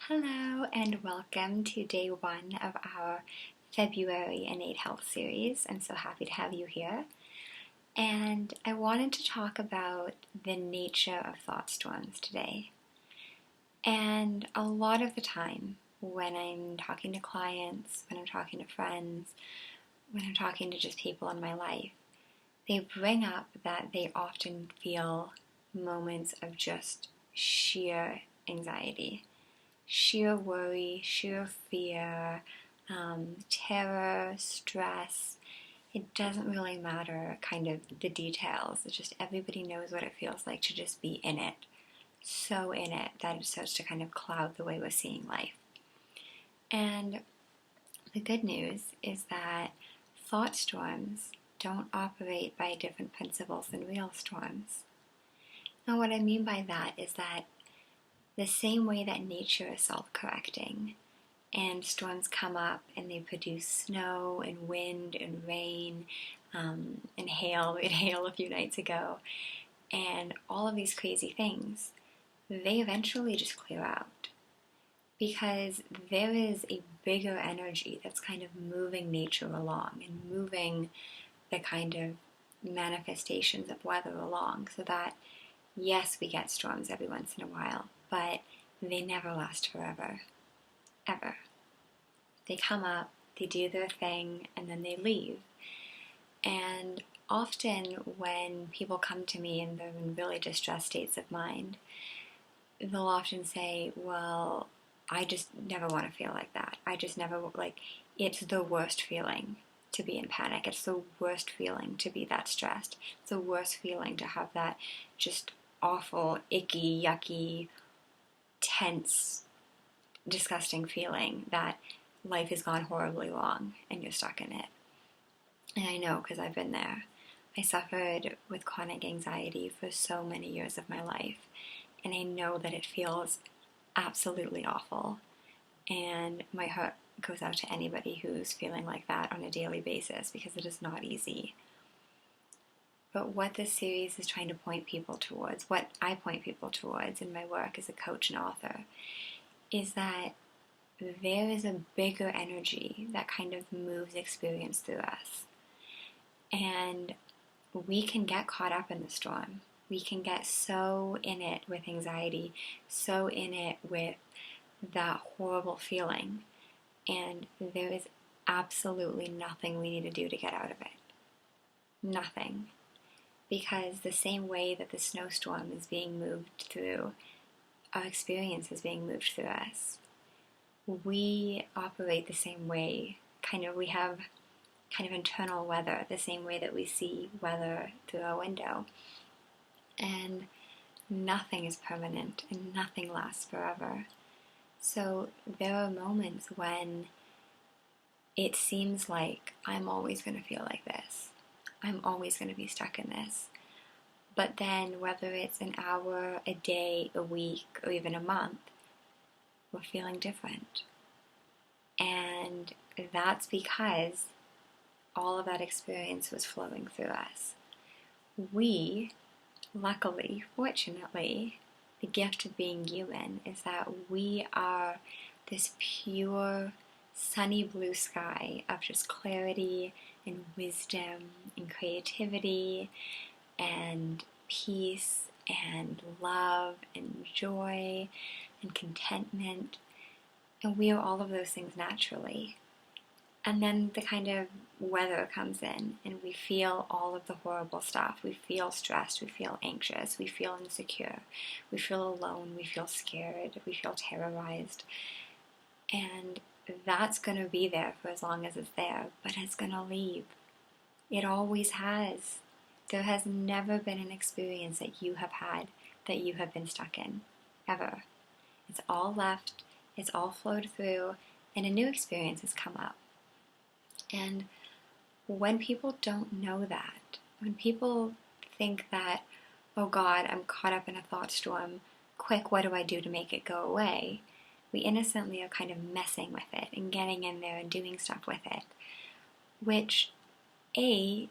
Hello and welcome to day one of our February Innate Health series. I'm so happy to have you here. And I wanted to talk about the nature of thought storms today. And a lot of the time, when I'm talking to clients, when I'm talking to friends, when I'm talking to just people in my life, they bring up that they often feel moments of just sheer anxiety. Sheer worry, sheer fear, terror, stress. It doesn't really matter kind of the details. It's just everybody knows what it feels like to just be in it. So in it that it starts to kind of cloud the way we're seeing life. And the good news is that thought storms don't operate by different principles than real storms. Now what I mean by that is that the same way that nature is self-correcting and storms come up and they produce snow and wind and rain and hail. We had hail a few nights ago, and all of these crazy things, they eventually just clear out because there is a bigger energy that's kind of moving nature along and moving the kind of manifestations of weather along, so that yes, we get storms every once in a while, but they never last forever, ever. They come up, they do their thing, and then they leave. And often when people come to me and they're in really distressed states of mind, they'll often say, well, I just never want to feel like that. I just never, it's the worst feeling to be in panic. It's the worst feeling to be that stressed. It's the worst feeling to have that just awful, icky, yucky, tense, disgusting feeling that life has gone horribly wrong and you're stuck in it. And I know because I've been there. I suffered with chronic anxiety for so many years of my life, and I know that it feels absolutely awful. And my heart goes out to anybody who's feeling like that on a daily basis, because it is not easy. But what this series is trying to point people towards, what I point people towards in my work as a coach and author, is that there is a bigger energy that kind of moves experience through us. And we can get caught up in the storm. We can get so in it with anxiety, so in it with that horrible feeling. And there is absolutely nothing we need to do to get out of it. Nothing. Because the same way that the snowstorm is being moved through, our experience is being moved through us. We operate the same way. We have kind of internal weather, the same way that we see weather through our window. And nothing is permanent and nothing lasts forever. So there are moments when it seems like I'm always going to feel like this. I'm always going to be stuck in this. But then whether it's an hour, a day, a week, or even a month, we're feeling different. And that's because all of that experience was flowing through us. We, luckily, fortunately, the gift of being human is that we are this pure, sunny blue sky of just clarity and wisdom and creativity and peace and love and joy and contentment. And we are all of those things naturally. And then the kind of weather comes in and we feel all of the horrible stuff. We feel stressed, we feel anxious, we feel insecure, we feel alone, we feel scared, we feel terrorized. And that's going to be there for as long as it's there, but it's going to leave. It always has. There has never been an experience that you have had that you have been stuck in, ever. It's all left, it's all flowed through, and a new experience has come up. And when people don't know that, when people think that, oh God, I'm caught up in a thought storm, quick, what do I do to make it go away? We innocently are kind of messing with it and getting in there and doing stuff with it, which A,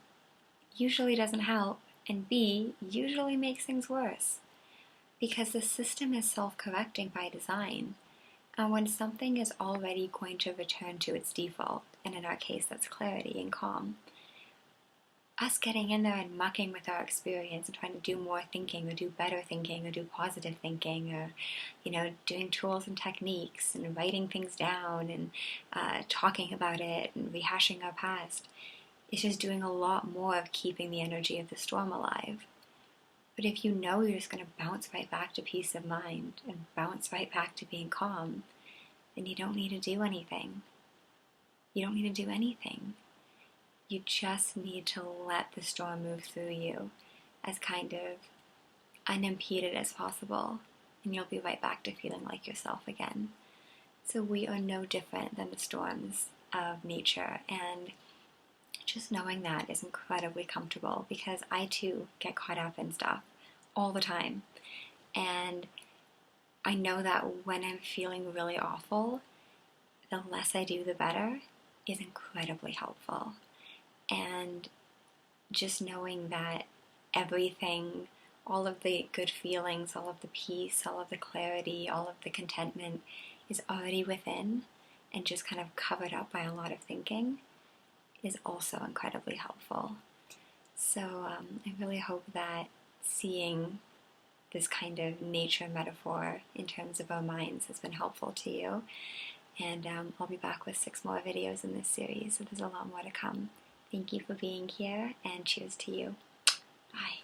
usually doesn't help, and B, usually makes things worse. Because the system is self-correcting by design. And when something is already going to return to its default, and in our case that's clarity and calm, us getting in there and mucking with our experience and trying to do more thinking or do better thinking or do positive thinking or, doing tools and techniques and writing things down and talking about it and rehashing our past, it's just doing a lot more of keeping the energy of the storm alive. But if you know you're just going to bounce right back to peace of mind and bounce right back to being calm, then you don't need to do anything. You don't need to do anything. You just need to let the storm move through you as kind of unimpeded as possible, and you'll be right back to feeling like yourself again. So we are no different than the storms of nature, and just knowing that is incredibly comfortable, because I too get caught up in stuff all the time. And I know that when I'm feeling really awful, the less I do, the better is incredibly helpful. And just knowing that everything, all of the good feelings, all of the peace, all of the clarity, all of the contentment is already within and just kind of covered up by a lot of thinking is also incredibly helpful. So I really hope that seeing this kind of nature metaphor in terms of our minds has been helpful to you. And I'll be back with 6 more videos in this series, so there's a lot more to come. Thank you for being here, and cheers to you. Bye.